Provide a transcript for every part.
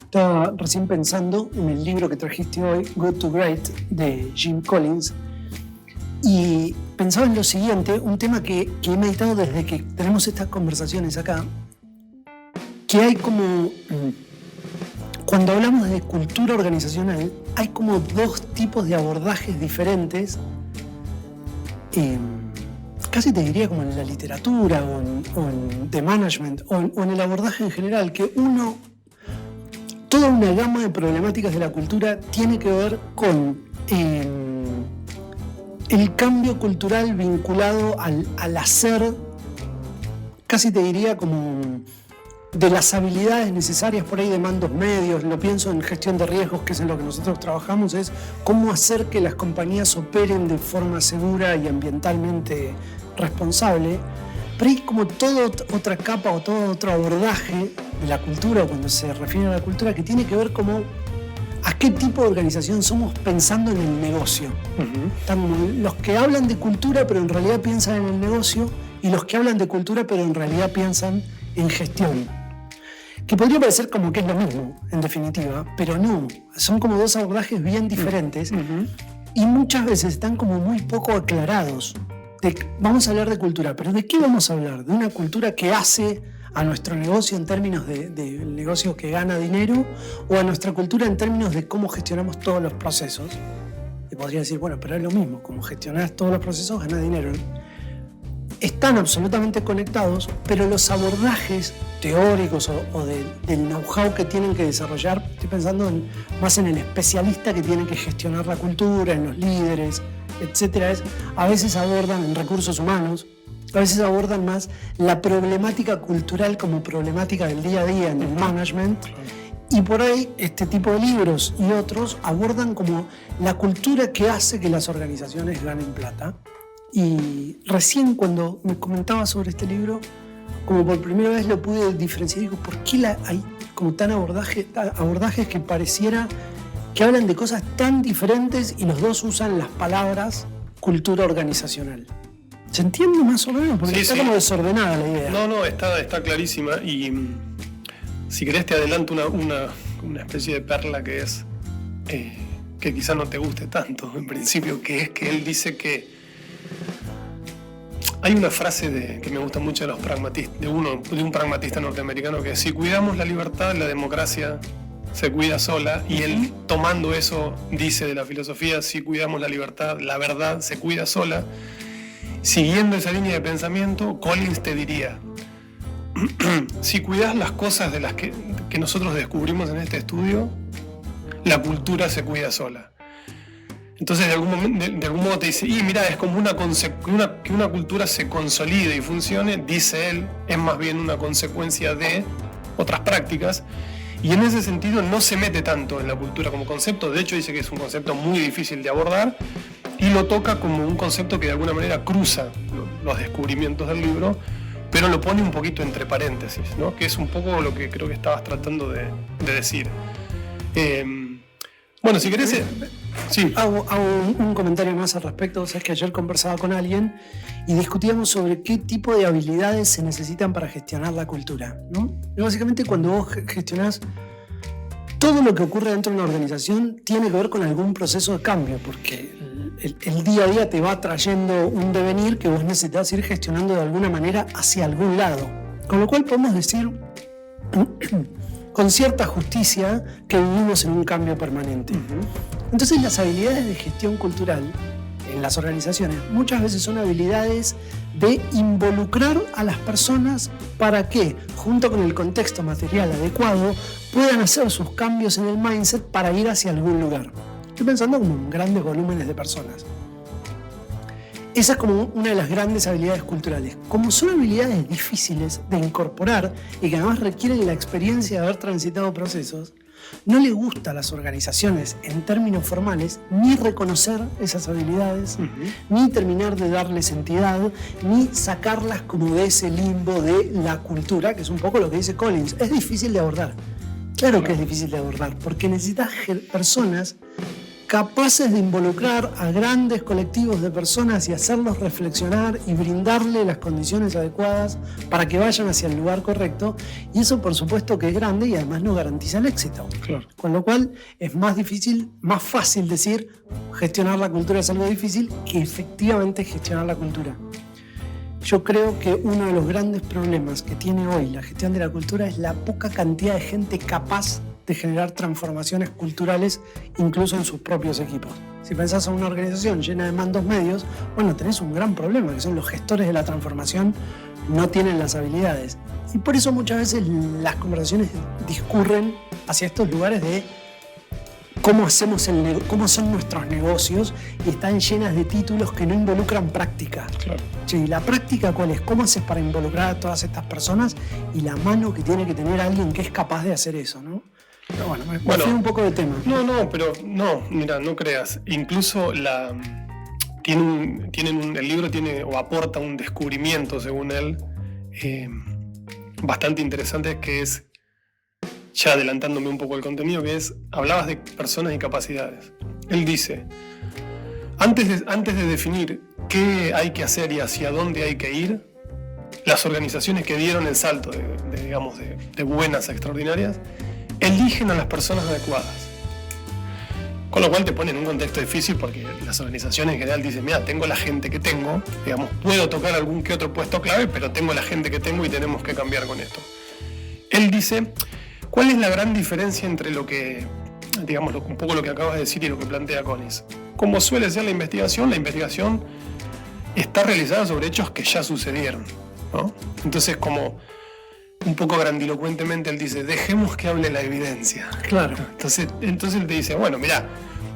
Estaba recién pensando en el libro que trajiste hoy, Good to Great, de Jim Collins, y pensaba en lo siguiente, un tema que he meditado desde que tenemos estas conversaciones acá, que hay como, cuando hablamos de cultura organizacional, hay como dos tipos de abordajes diferentes, casi te diría como en la literatura o en the management o en el abordaje en general, que toda una gama de problemáticas de la cultura tiene que ver con el cambio cultural vinculado al hacer, casi te diría como de las habilidades necesarias por ahí de mandos medios. Lo pienso en gestión de riesgos, que es en lo que nosotros trabajamos, es cómo hacer que las compañías operen de forma segura y ambientalmente responsable. Pero hay como toda otra capa o todo otro abordaje de la cultura, cuando se refiere a la cultura, que tiene que ver como a qué tipo de organización somos pensando en el negocio. Están los que hablan de cultura pero en realidad piensan en el negocio, y los que hablan de cultura pero en realidad piensan en gestión. Que podría parecer como que es lo mismo, en definitiva, pero no. Son como dos abordajes bien diferentes y muchas veces están como muy poco aclarados. Vamos a hablar de cultura, pero ¿de qué vamos a hablar? ¿De una cultura que hace a nuestro negocio en términos de negocio que gana dinero, o a nuestra cultura en términos de cómo gestionamos todos los procesos? Y podría decir, bueno, pero es lo mismo, como gestionás todos los procesos, ganás dinero. Están absolutamente conectados, pero los abordajes teóricos o del know-how que tienen que desarrollar, estoy pensando más en el especialista que tiene que gestionar la cultura, en los líderes, etcétera, a veces abordan en recursos humanos, a veces abordan más la problemática cultural como problemática del día a día en el management, y por ahí este tipo de libros y otros abordan como la cultura que hace que las organizaciones ganen plata. Y recién cuando me comentaba sobre este libro, como por primera vez lo pude diferenciar, digo, ¿por qué hay como tan abordajes que pareciera que hablan de cosas tan diferentes y los dos usan las palabras cultura organización? ¿Se entiende más o menos? Porque está como desordenada la idea. No, está clarísima, y si querés te adelanto una especie de perla que es que quizás no te guste tanto en principio, que es que él dice que hay una frase que me gusta mucho de los pragmatistas, de un pragmatista norteamericano, que es: si cuidamos la libertad, la democracia se cuida sola. Y él, tomando eso, dice de la filosofía: si cuidamos la libertad, la verdad se cuida sola. Siguiendo esa línea de pensamiento, Collins te diría: si cuidas las cosas de las que nosotros descubrimos en este estudio, la cultura se cuida sola. Entonces de algún modo te dice, mira, es como que una cultura se consolide y funcione, dice él, es más bien una consecuencia de otras prácticas, y en ese sentido no se mete tanto en la cultura como concepto. De hecho dice que es un concepto muy difícil de abordar, y lo toca como un concepto que de alguna manera cruza los descubrimientos del libro, pero lo pone un poquito entre paréntesis, ¿no? Que es un poco lo que creo que estabas tratando de decir. Bueno, si querés... Sí. Hago un comentario más al respecto. Sabes que ayer conversaba con alguien y discutíamos sobre qué tipo de habilidades se necesitan para gestionar la cultura, ¿no? Y básicamente, cuando vos gestionás todo lo que ocurre dentro de una organización, tiene que ver con algún proceso de cambio, porque el día a día te va trayendo un devenir que vos necesitas ir gestionando de alguna manera hacia algún lado. Con lo cual podemos decir con cierta justicia que vivimos en un cambio permanente. Entonces, las habilidades de gestión cultural en las organizaciones muchas veces son habilidades de involucrar a las personas para que, junto con el contexto material adecuado, puedan hacer sus cambios en el mindset para ir hacia algún lugar. Estoy pensando como en grandes volúmenes de personas. Esa es como una de las grandes habilidades culturales. Como son habilidades difíciles de incorporar y que además requieren la experiencia de haber transitado procesos, no le gusta a las organizaciones, en términos formales, ni reconocer esas habilidades, ni terminar de darles entidad, ni sacarlas como de ese limbo de la cultura, que es un poco lo que dice Collins. Es difícil de abordar. Claro que es difícil de abordar, porque necesitas personas capaces de involucrar a grandes colectivos de personas y hacerlos reflexionar y brindarle las condiciones adecuadas para que vayan hacia el lugar correcto. Y eso, por supuesto, que es grande y además no garantiza el éxito. Claro. Con lo cual es más fácil decir gestionar la cultura es algo difícil que efectivamente gestionar la cultura. Yo creo que uno de los grandes problemas que tiene hoy la gestión de la cultura es la poca cantidad de gente capaz de generar transformaciones culturales incluso en sus propios equipos. Si pensás en una organización llena de mandos medios, bueno, tenés un gran problema, que son los gestores de la transformación no tienen las habilidades. Y por eso muchas veces las conversaciones discurren hacia estos lugares de cómo son nuestros negocios y están llenas de títulos que no involucran práctica. Claro. Sí, ¿la práctica cuál es? ¿Cómo haces para involucrar a todas estas personas? Y la mano que tiene que tener alguien que es capaz de hacer eso, ¿no? Pero bueno, me fui un poco de tema. Mira, no creas. Incluso el libro tiene o aporta un descubrimiento, según él, bastante interesante, que es, ya adelantándome un poco el contenido, que es, hablabas de personas y capacidades. Él dice, antes de definir qué hay que hacer y hacia dónde hay que ir, las organizaciones que dieron el salto de buenas a extraordinarias, eligen a las personas adecuadas. Con lo cual te pone en un contexto difícil porque las organizaciones en general dicen, mira, tengo la gente que tengo, puedo tocar algún que otro puesto clave, pero tengo la gente que tengo y tenemos que cambiar con esto. Él dice, ¿cuál es la gran diferencia entre un poco lo que acabas de decir y lo que plantea Collins? Como suele ser la investigación está realizada sobre hechos que ya sucedieron, ¿no? Entonces, como un poco grandilocuentemente él dice, dejemos que hable la evidencia. Claro. Entonces él te dice, bueno, mirá,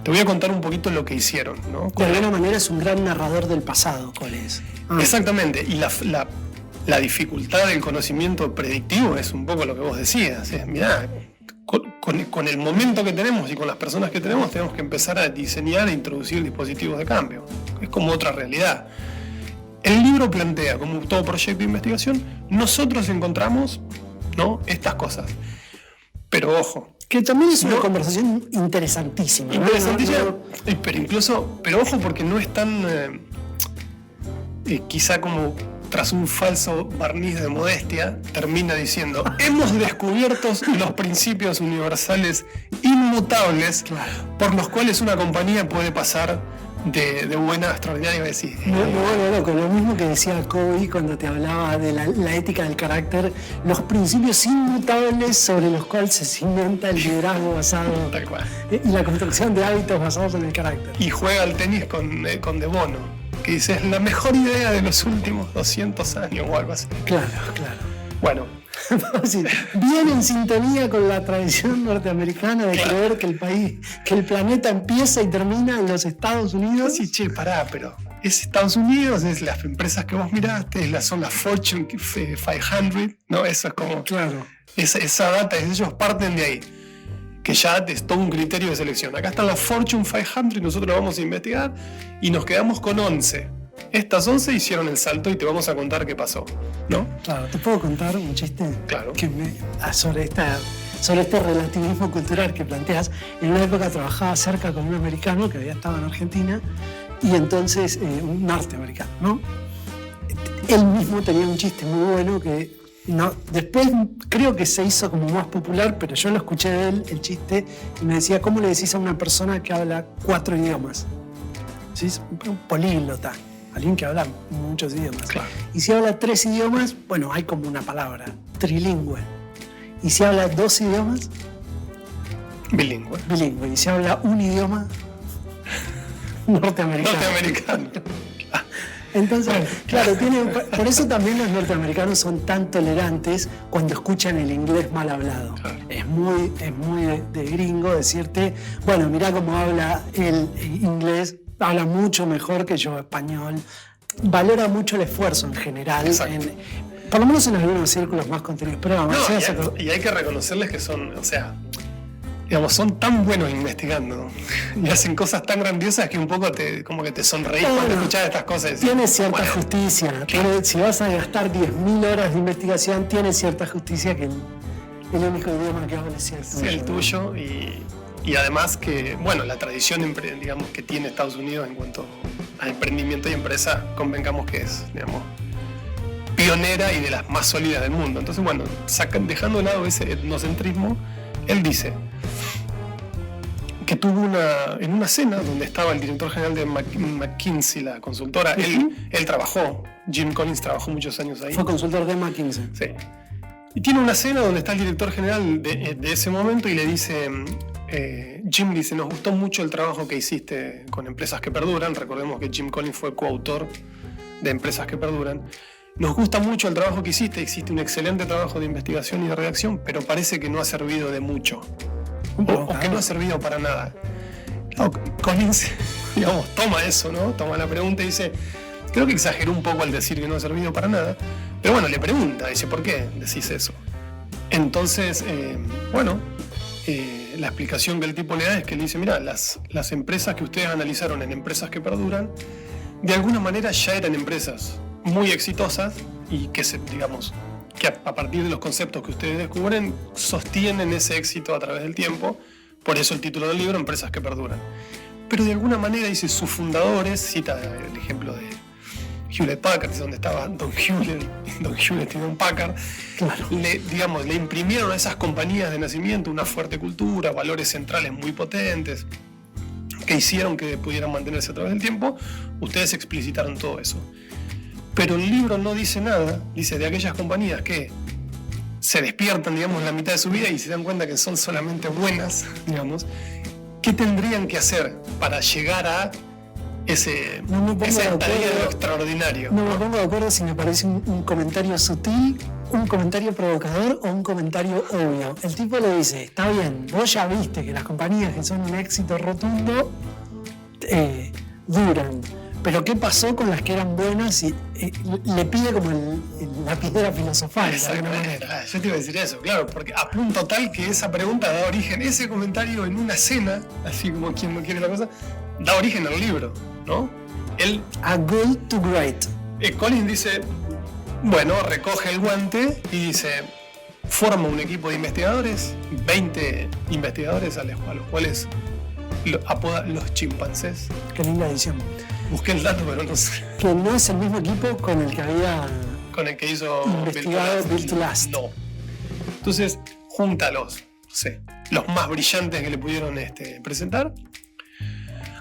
te voy a contar un poquito lo que hicieron, ¿no? De alguna manera es un gran narrador del pasado, Collins. Exactamente, y la dificultad del conocimiento predictivo es un poco lo que vos decías. Mirá, con el momento que tenemos y con las personas que tenemos que empezar a diseñar e introducir dispositivos de cambio. Es como otra realidad. El libro plantea, como todo proyecto de investigación, nosotros encontramos, ¿no?, estas cosas. Pero ojo. Que también es una conversación interesantísima. Interesantísima, pero ojo, porque no es tan, quizá como tras un falso barniz de modestia, termina diciendo, hemos descubierto los principios universales inmutables por los cuales una compañía puede pasar de buena a extraordinaria, y decir. Con lo mismo que decía Covey cuando te hablaba de la ética del carácter, los principios inmutables sobre los cuales se cimenta el liderazgo basado Tal cual. Y la construcción de hábitos basados en el carácter. Y juega al tenis con De Bono, que dice, es la mejor idea de los últimos 200 años o algo así. Claro. Bueno. Bien en sintonía con la tradición norteamericana de creer que el planeta empieza y termina en los Estados Unidos. Sí, pará, pero es Estados Unidos, es las empresas que vos miraste, son las Fortune 500, ¿no? Eso es como... Claro. Esa data, ellos parten de ahí, que ya es todo un criterio de selección. Acá están las Fortune 500 y nosotros lo vamos a investigar y nos quedamos con 11. Estas 11 hicieron el salto y te vamos a contar qué pasó, ¿no? Claro, ¿te puedo contar un chiste? Claro. Sobre este relativismo cultural que planteas? En una época trabajaba cerca con un americano que había estado en Argentina y entonces, un norteamericano, ¿no? Él mismo tenía un chiste muy bueno que después creo que se hizo como más popular, pero yo lo escuché de él, el chiste, y me decía, ¿cómo le decís a una persona que habla 4 idiomas? ¿Sí? Un políglota. Alguien que habla muchos idiomas. Claro. Y si habla 3 idiomas, bueno, hay como una palabra, trilingüe. Y si habla 2 idiomas, bilingüe. Y si habla un idioma, norteamericano. Entonces, claro, por eso también los norteamericanos son tan tolerantes cuando escuchan el inglés mal hablado. Claro. Es muy de gringo decirte, bueno, mirá cómo habla el inglés, habla mucho mejor que yo español, valora mucho el esfuerzo en general, por lo menos en algunos círculos más contenidos. Pero y hay que reconocerles que son, son tan buenos investigando y hacen cosas tan grandiosas que un poco como que te sonreís cuando escuchás estas cosas. Tiene cierta justicia. Si vas a gastar 10.000 horas de investigación, tiene cierta justicia que el único idioma que hables sea el tuyo. Y además que, bueno, la tradición, digamos, que tiene Estados Unidos en cuanto a emprendimiento y empresa, convengamos que es, digamos, pionera y de las más sólidas del mundo. Entonces, bueno, dejando de lado ese etnocentrismo, él dice que tuvo en una cena donde estaba el director general de McKinsey, la consultora. Él trabajó, Jim Collins trabajó muchos años ahí. Fue consultor de McKinsey. Sí. Y tiene una cena donde está el director general de ese momento y le dice, Jim dice, nos gustó mucho el trabajo que hiciste con Empresas que Perduran. Recordemos que Jim Collins fue coautor de Empresas que Perduran. Nos gusta mucho el trabajo que hiciste un excelente trabajo de investigación y de redacción, pero parece que no ha servido de mucho. O que no ha servido para nada. Claro, Collins, digamos, toma eso, ¿no? Toma la pregunta y dice, creo que exageró un poco al decir que no ha servido para nada, pero bueno, le pregunta, dice, ¿por qué decís eso? Entonces, la explicación que el tipo le da es que le dice, mira, las empresas que ustedes analizaron en Empresas que Perduran, de alguna manera ya eran empresas muy exitosas y que que a partir de los conceptos que ustedes descubren, sostienen ese éxito a través del tiempo. Por eso el título del libro, Empresas que Perduran. Pero de alguna manera, dice, sus fundadores, cita el ejemplo de Hewlett Packard, donde estaba Don Hewlett y Don Packard, claro. le imprimieron a esas compañías de nacimiento una fuerte cultura, valores centrales muy potentes, que hicieron que pudieran mantenerse a través del tiempo. Ustedes explicitaron todo eso. Pero el libro no dice nada, dice de aquellas compañías que se despiertan, digamos, en la mitad de su vida y se dan cuenta que son solamente buenas, digamos, ¿qué tendrían que hacer para llegar a esa tarea de lo extraordinario? No me pongo de acuerdo si me parece un comentario sutil, un comentario provocador o un comentario obvio. El tipo le dice, está bien, vos ya viste que las compañías que son un éxito rotundo duran. Pero ¿qué pasó con las que eran buenas? Y le pide como la piedra filosofal. Exactamente. Yo te iba a decir eso, claro, porque a punto tal que esa pregunta da origen, ese comentario en una cena, así como quien no quiere la cosa, da origen al libro, ¿no? A good to great. Collins dice, bueno, recoge el guante y dice, forma un equipo de investigadores, 20 investigadores a los cuales apoda los chimpancés. Qué linda edición. Busqué el dato, pero no sé. Que no es el mismo equipo con el que había hizo investigado Built to Last. No. Entonces, junta los más brillantes que le pudieron presentar,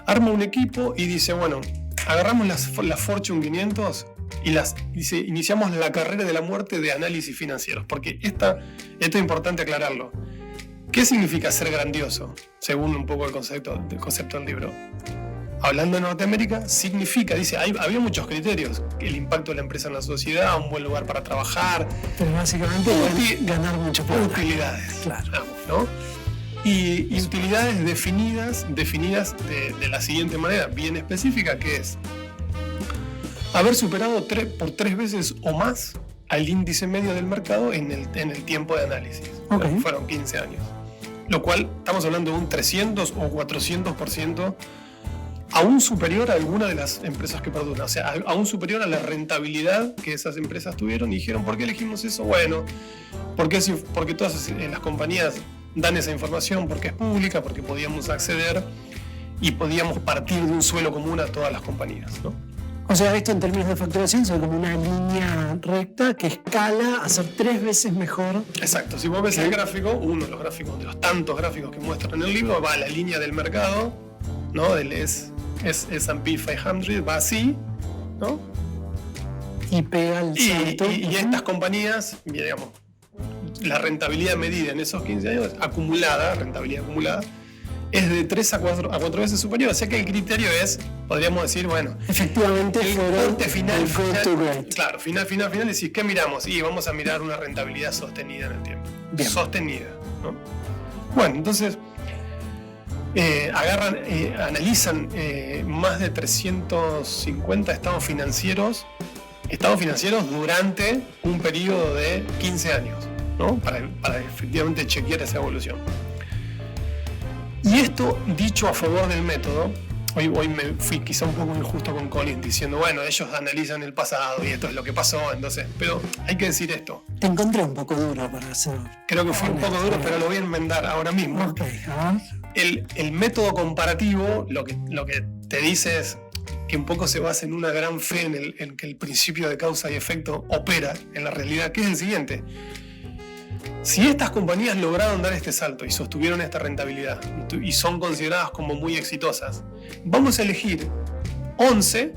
arma un equipo y dice, bueno, agarramos las Fortune 500 y dice, iniciamos la carrera de la muerte de análisis financieros, porque esto es importante aclararlo. ¿Qué significa ser grandioso? Según un poco el concepto del libro. Hablando de Norteamérica, significa, dice, había muchos criterios, el impacto de la empresa en la sociedad, un buen lugar para trabajar. Pero básicamente ganar mucho plata. Utilidades, claro. ¿no? Y utilidades definidas de la siguiente manera, bien específica, que es haber superado por 3 veces o más al índice medio del mercado en el tiempo de análisis. Okay. Fueron 15 años. Lo cual, estamos hablando de un 300 o 400%, aún superior a alguna de las empresas que perduran, o sea, aún superior a la rentabilidad que esas empresas tuvieron. Y dijeron, ¿por qué elegimos eso? Bueno, porque todas las compañías dan esa información, porque es pública, porque podíamos acceder y podíamos partir de un suelo común a todas las compañías, ¿no? O sea, esto en términos de facturación son como una línea recta que escala a ser 3 veces mejor. Exacto. Si vos ves el gráfico, uno de los gráficos, de los tantos gráficos que muestran en el libro, va a la línea del mercado, ¿no? Del S&P 500, va así, ¿no? Y pega el salto. Y estas compañías, digamos, la rentabilidad medida en esos 15 años, rentabilidad acumulada, es de 3 a 4 veces superior. O sea que el criterio es, podríamos decir, bueno, efectivamente, el corte final, claro, final, decís, ¿qué miramos? Y vamos a mirar una rentabilidad sostenida en el tiempo. Bien. Sostenida, ¿no? Bueno, entonces, analizan más de 350 estados financieros durante un periodo de 15 años, ¿no? Para efectivamente chequear esa evolución. Y esto, dicho a favor del método, hoy me fui quizá un poco injusto con Collins diciendo, bueno, ellos analizan el pasado y esto es lo que pasó, entonces, pero hay que decir esto. Te encontré un poco duro para hacer. Creo que fue un poco duro, pero lo voy a enmendar ahora mismo. Ok, a ver. el método comparativo lo que te dice es que un poco se basa en una gran fe en que el principio de causa y efecto opera en la realidad, que es el siguiente. Si estas compañías lograron dar este salto y sostuvieron esta rentabilidad y son consideradas como muy exitosas, vamos a elegir 11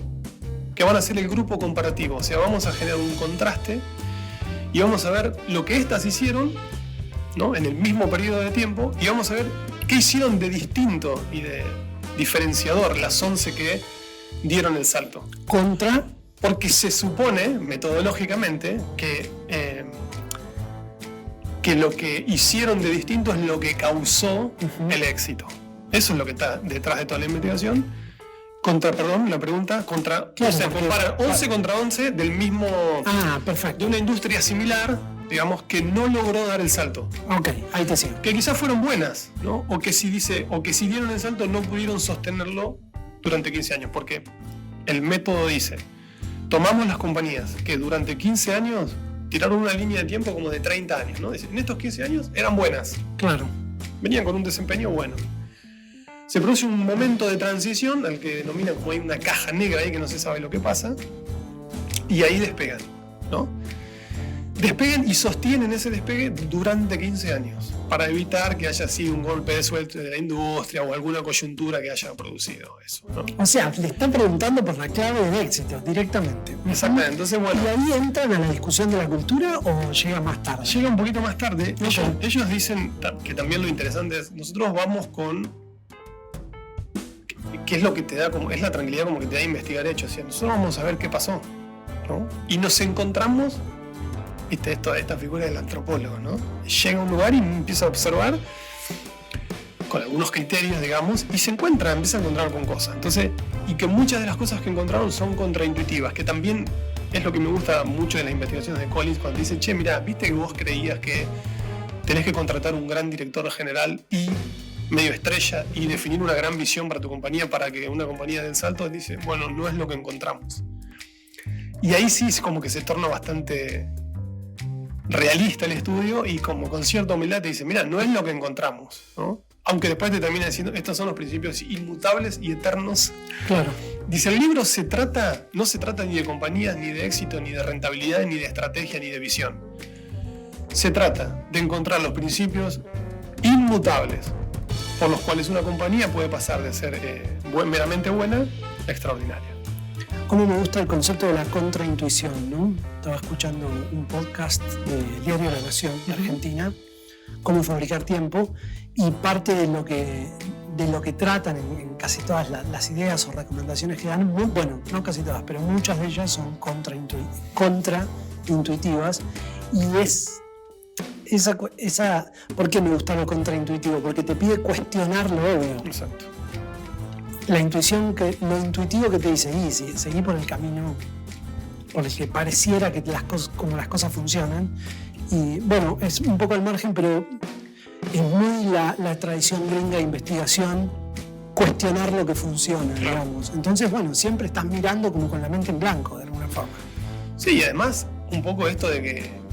que van a ser el grupo comparativo. O sea, vamos a generar un contraste y vamos a ver lo que estas hicieron, ¿no?, en el mismo periodo de tiempo, y vamos a ver qué hicieron de distinto y de diferenciador las 11 que dieron el salto. Porque se supone, metodológicamente, que lo que hicieron de distinto es lo que causó el éxito. Eso es lo que está detrás de toda la investigación. La pregunta, claro, o sea, comparan 11 contra 11 del mismo... perfecto. De una industria similar, digamos, que no logró dar el salto. Ok, ahí te sigo. Que quizás fueron buenas, ¿no? O que si dieron el salto no pudieron sostenerlo durante 15 años. Porque el método dice, tomamos las compañías que durante 15 años tiraron una línea de tiempo como de 30 años, ¿no? En estos 15 años eran buenas. Claro. Venían con un desempeño bueno. Se produce un momento de transición al que denominan como hay una caja negra ahí que no se sabe lo que pasa, y ahí despegan, ¿no? Despegan y sostienen ese despegue durante 15 años para evitar que haya sido un golpe de suerte de la industria o alguna coyuntura que haya producido eso, ¿no? O sea, le están preguntando por la clave de éxito directamente. Exactamente, entonces bueno. ¿Y ahí entran a la discusión de la cultura o llega más tarde? Llega un poquito más tarde. Ellos dicen que también lo interesante es, nosotros vamos con... ¿Qué es lo que te da como, es la tranquilidad como que te da investigar hechos? O sea, nosotros vamos a ver qué pasó, ¿no? Y nos encontramos, viste, esta figura del antropólogo, ¿no? Llega a un lugar y empieza a observar con algunos criterios, digamos, y empieza a encontrar con cosas. Entonces, y que muchas de las cosas que encontraron son contraintuitivas, que también es lo que me gusta mucho de las investigaciones de Collins, cuando dice, che, mirá, viste que vos creías que tenés que contratar un gran director general y medio estrella y definir una gran visión para tu compañía para que una compañía dé el salto. Dice, bueno, no es lo que encontramos. Y ahí sí es como que se torna bastante realista el estudio y como con cierta humildad te dice, mira, no es lo que encontramos, ¿no? Aunque después te termina diciendo, estos son los principios inmutables y eternos. Claro. Dice, el libro no se trata ni de compañías, ni de éxito, ni de rentabilidad, ni de estrategia, ni de visión. Se trata de encontrar los principios inmutables por los cuales una compañía puede pasar de ser meramente buena a extraordinaria. Cómo me gusta el concepto de la contraintuición, ¿no? Estaba escuchando un podcast de Diario La Nación de Argentina, Cómo fabricar tiempo, y parte de lo que tratan en casi todas las ideas o recomendaciones que dan, bueno, no casi todas, pero muchas de ellas son contraintuitivas, y ¿por qué me gusta lo contraintuitivo? Porque te pide cuestionar lo obvio. Exacto. Lo intuitivo que te dice, seguí por el camino por el que pareciera que como las cosas funcionan. Y bueno, es un poco al margen, pero es muy la tradición gringa de investigación, cuestionar lo que funciona, digamos. Entonces, bueno, siempre estás mirando como con la mente en blanco, de alguna forma. Sí, y además, un poco esto de que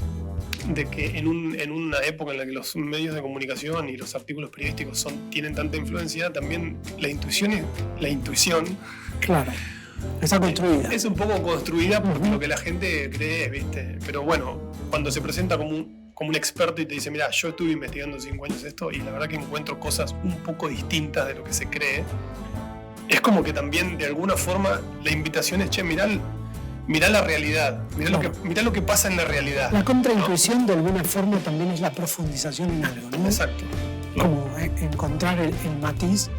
en una época en la que los medios de comunicación y los artículos periodísticos tienen tanta influencia, también la intuición claro, está construida. Es un poco construida por lo que la gente cree, ¿viste? Pero bueno, cuando se presenta como un experto y te dice, mira, yo estuve investigando 5 años esto y la verdad que encuentro cosas un poco distintas de lo que se cree, es como que también de alguna forma la invitación es, che, mirá la realidad, mirá lo que pasa en la realidad. La contraintuición, ¿no? De alguna forma también es la profundización en algo, ¿no? Exacto. Como encontrar el matiz,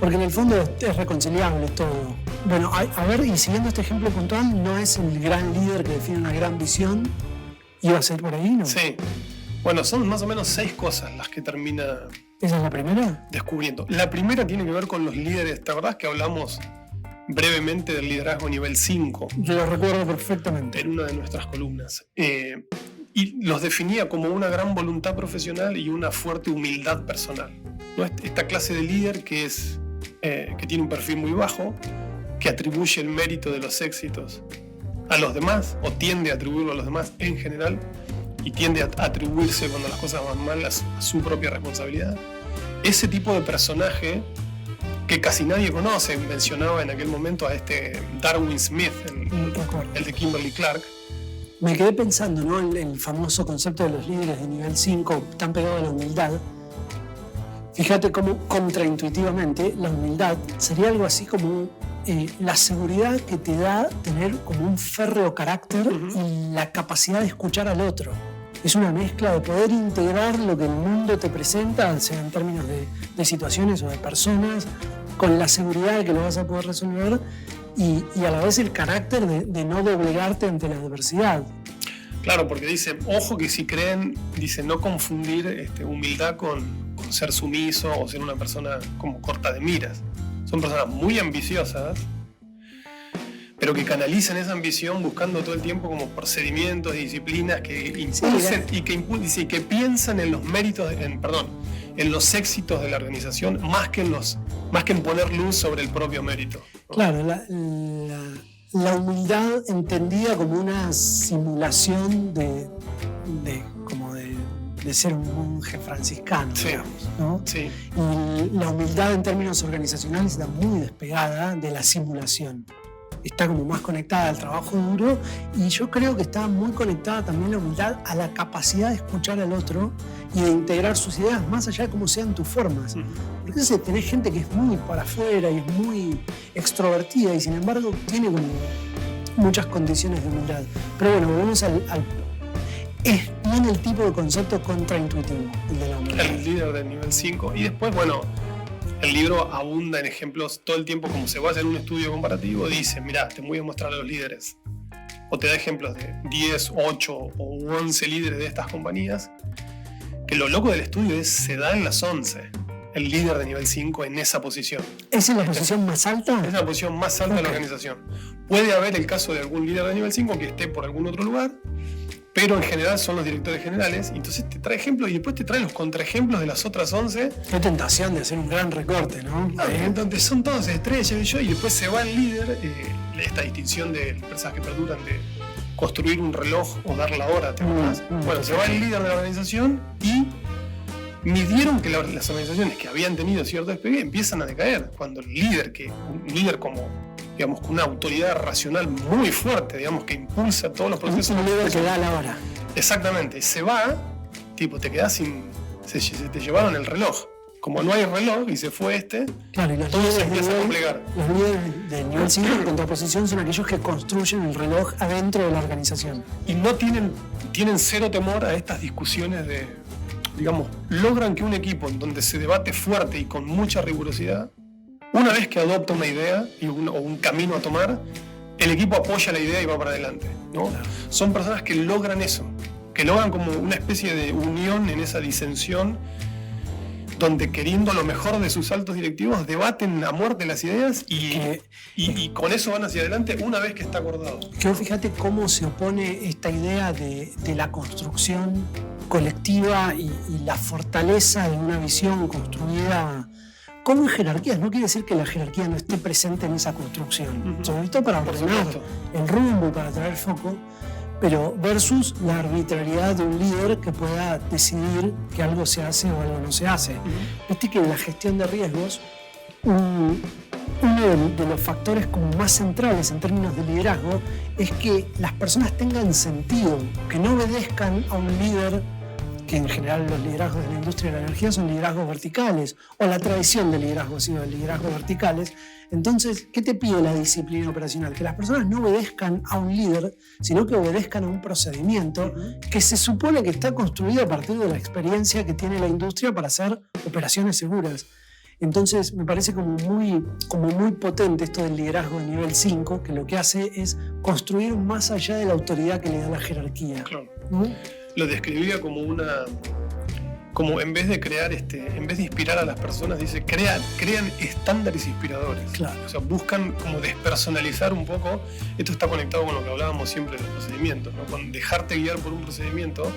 porque en el fondo es reconciliable todo. Bueno, a ver, y siguiendo este ejemplo puntual, no es el gran líder que define una gran visión, iba a ser por ahí, ¿no? Sí. Bueno, son más o menos 6 cosas las que termina... ¿Esa es la primera? Descubriendo. La primera tiene que ver con los líderes. ¿Te acordás que hablamos brevemente del liderazgo nivel 5? Yo lo recuerdo perfectamente. En una de nuestras columnas. Y los definía como una gran voluntad profesional y una fuerte humildad personal, ¿no? Esta clase de líder que tiene un perfil muy bajo, que atribuye el mérito de los éxitos a los demás, o tiende a atribuirlo a los demás en general, y tiende a atribuirse cuando las cosas van mal a su propia responsabilidad. ese tipo de personaje que casi nadie conoce. Mencionaba en aquel momento a Darwin Smith, el de Kimberly Clark. Me quedé pensando, ¿no? El famoso concepto de los líderes de nivel 5, tan pegado a la humildad. Fíjate cómo contraintuitivamente la humildad sería algo así como la seguridad que te da tener como un férreo carácter y la capacidad de escuchar al otro. Es una mezcla de poder integrar lo que el mundo te presenta, sea en términos de situaciones o de personas, con la seguridad de que lo vas a poder resolver y a la vez el carácter de no doblegarte ante la adversidad. Claro, porque dice, ojo que si creen, dice, no confundir humildad con ser sumiso o ser una persona como corta de miras. Son personas muy ambiciosas, pero que canalizan esa ambición buscando todo el tiempo como procedimientos y disciplinas que impulsen y que piensan en los méritos, en los éxitos de la organización más que en poner luz sobre el propio mérito, ¿no? Claro, la humildad entendida como una simulación de ser un monje franciscano, sí, digamos, ¿no? Sí. Y la humildad en términos organizacionales está muy despegada de la simulación. Está como más conectada al trabajo duro y yo creo que está muy conectada también la humildad a la capacidad de escuchar al otro y de integrar sus ideas más allá de cómo sean tus formas. Porque tenés gente que es muy para afuera y es muy extrovertida y sin embargo tiene como muchas condiciones de humildad. Pero bueno, volvemos es bien el tipo de concepto contraintuitivo, el de la humildad. El líder del nivel 5. Y después, bueno, el libro abunda en ejemplos todo el tiempo, como se va a hacer un estudio comparativo, dice, mirá, te voy a mostrar a los líderes. O te da ejemplos de 10, 8 o 11 líderes de estas compañías, que lo loco del estudio es, se da en las 11. El líder de nivel 5 en esa posición. ¿Es en la posición más alta? Es la posición más alta de la organización. Puede haber el caso de algún líder de nivel 5 que esté por algún otro lugar, pero en general son los directores generales, y entonces te trae ejemplos y después te trae los contraejemplos de las otras 11. Qué tentación de hacer un gran recorte, ¿no? Donde son todos estrellas y después se va el líder, esta distinción de empresas que perduran de construir un reloj o dar la hora, ¿te acuerdas? Bueno, se va el líder de la organización y midieron que las organizaciones que habían tenido cierto despegue empiezan a decaer, cuando un líder como, digamos, con una autoridad racional muy fuerte, digamos, que impulsa todos los procesos. Un líder que da la hora. Exactamente, se va, tipo, te quedás sin. Se te llevaron el reloj. Como no hay reloj y se fue claro, y los todo se empieza a complicar. Los líderes del nivel 5 en contraposición son aquellos que construyen el reloj adentro de la organización. Y no tienen cero temor a estas discusiones de, digamos, logran que un equipo en donde se debate fuerte y con mucha rigurosidad, una vez que adopta una idea o un camino a tomar, el equipo apoya la idea y va para adelante, ¿no? Claro. Son personas que logran eso, que logran como una especie de unión en esa disensión, donde queriendo lo mejor de sus altos directivos debaten a muerte las ideas y con eso van hacia adelante una vez que está acordado. Que fíjate cómo se opone esta idea de la construcción colectiva y la fortaleza de una visión construida como en jerarquías. No quiere decir que la jerarquía no esté presente en esa construcción, sobre todo para ordenar el rumbo y para traer foco, pero versus la arbitrariedad de un líder que pueda decidir que algo se hace o algo no se hace. Viste que en la gestión de riesgos, uno de los factores como más centrales en términos de liderazgo es que las personas tengan sentido, que no obedezcan a un líder, que en general los liderazgos de la industria de la energía son liderazgos verticales, o la tradición del liderazgo ha sido de liderazgos verticales. Entonces, ¿qué te pide la disciplina operacional? Que las personas no obedezcan a un líder, sino que obedezcan a un procedimiento que se supone que está construido a partir de la experiencia que tiene la industria para hacer operaciones seguras. Entonces, me parece como muy potente esto del liderazgo de nivel 5, que lo que hace es construir más allá de la autoridad que le da la jerarquía. Claro. Lo describía como en vez de crear, en vez de inspirar a las personas, dice, crean estándares inspiradores. Claro. O sea, buscan como despersonalizar un poco. Esto está conectado con lo que hablábamos siempre de los procedimientos, ¿no? Con dejarte guiar por un procedimiento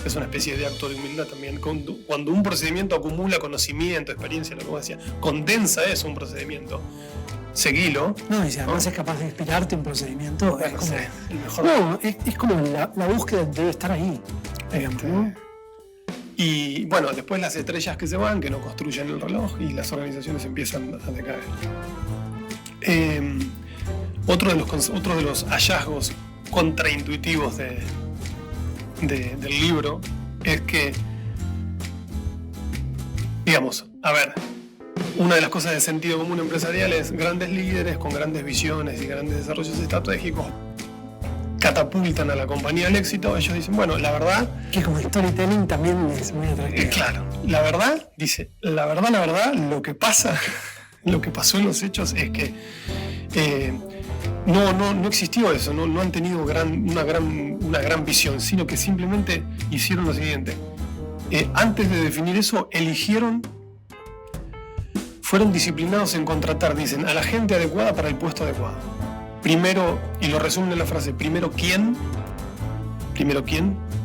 es una especie de acto de humildad también. Cuando un procedimiento acumula conocimiento, experiencia, lo que vos decías, condensa eso un procedimiento, seguilo. No, y si además es capaz de inspirarte en procedimiento, bueno, es como... el mejor. No, es como la búsqueda debe estar ahí, digamos, ¿no? Y bueno, después las estrellas que se van, que no construyen el reloj, y las organizaciones empiezan a decaer. Otro de los hallazgos contraintuitivos del libro es que, digamos, a ver, una de las cosas de sentido común empresarial es grandes líderes con grandes visiones y grandes desarrollos estratégicos catapultan a la compañía al éxito. Ellos dicen, bueno, la verdad... Que como storytelling también es muy atractivo. Claro, la verdad, dice, la verdad, lo que pasó en los hechos es que no existió eso, no han tenido una gran visión, sino que simplemente hicieron lo siguiente. Antes de definir eso, fueron disciplinados en contratar, dicen, a la gente adecuada para el puesto adecuado. Primero, y lo resumen en la frase, primero quién,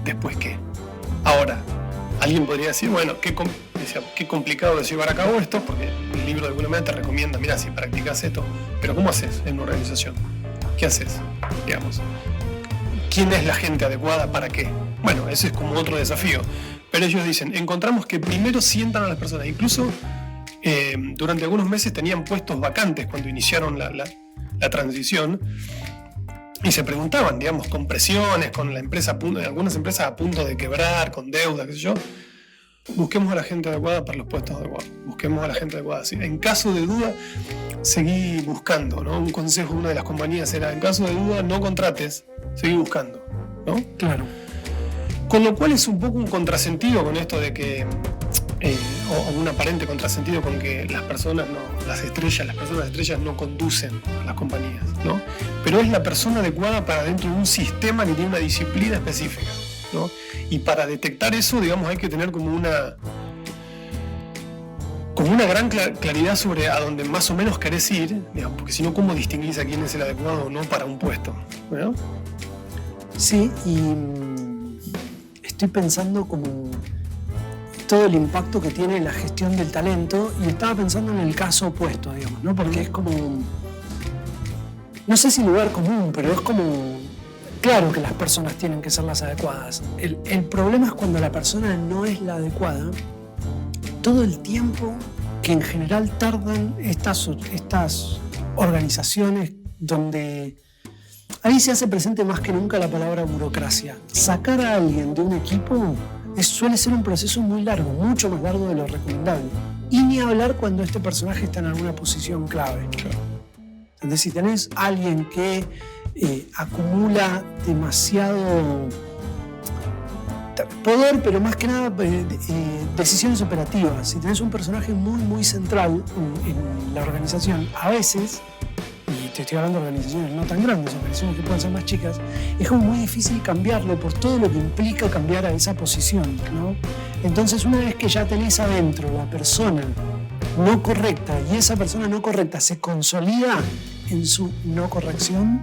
después qué. Ahora, alguien podría decir, bueno, qué complicado es llevar a cabo esto, porque el libro de alguna manera te recomienda, mira, si practicas esto, pero ¿cómo haces en una organización? ¿Qué haces? Digamos, ¿quién es la gente adecuada para qué? Bueno, ese es como otro desafío. Pero ellos dicen, encontramos que primero sientan a las personas, incluso durante algunos meses tenían puestos vacantes cuando iniciaron la transición, y se preguntaban, digamos, con presiones, con la empresa, algunas empresas a punto de quebrar, con deuda, qué sé yo, busquemos a la gente adecuada para los puestos adecuados, busquemos a la gente adecuada. ¿Sí? En caso de duda, seguí buscando, ¿no? Un consejo de una de las compañías era, en caso de duda, no contrates, seguí buscando, ¿no? Claro. Con lo cual es un poco un contrasentido con esto de que, o un aparente contrasentido con que las personas estrellas no conducen a las compañías, ¿no? Pero es la persona adecuada para dentro de un sistema que tiene una disciplina específica, ¿no? Y para detectar eso, digamos, hay que tener como una gran claridad sobre a dónde más o menos querés ir, digamos, porque si no, ¿cómo distinguís a quién es el adecuado o no para un puesto? ¿No? Sí, y estoy pensando como todo el impacto que tiene la gestión del talento, y estaba pensando en el caso opuesto, digamos, ¿no? Porque es como, no sé si lugar común, pero es como, claro que las personas tienen que ser las adecuadas. El problema es cuando la persona no es la adecuada, todo el tiempo que en general tardan estas organizaciones, donde ahí se hace presente más que nunca la palabra burocracia. Sacar a alguien de un equipo suele ser un proceso muy largo, mucho más largo de lo recomendable. Y ni hablar cuando este personaje está en alguna posición clave. Entonces, si tenés alguien que acumula demasiado poder, pero más que nada decisiones operativas, si tenés un personaje muy, muy central en la organización, a veces, y te estoy hablando de organizaciones no tan grandes, organizaciones que pueden ser más chicas, es como muy difícil cambiarlo por todo lo que implica cambiar a esa posición, ¿no? Entonces, una vez que ya tenés adentro la persona no correcta y esa persona no correcta se consolida en su no corrección,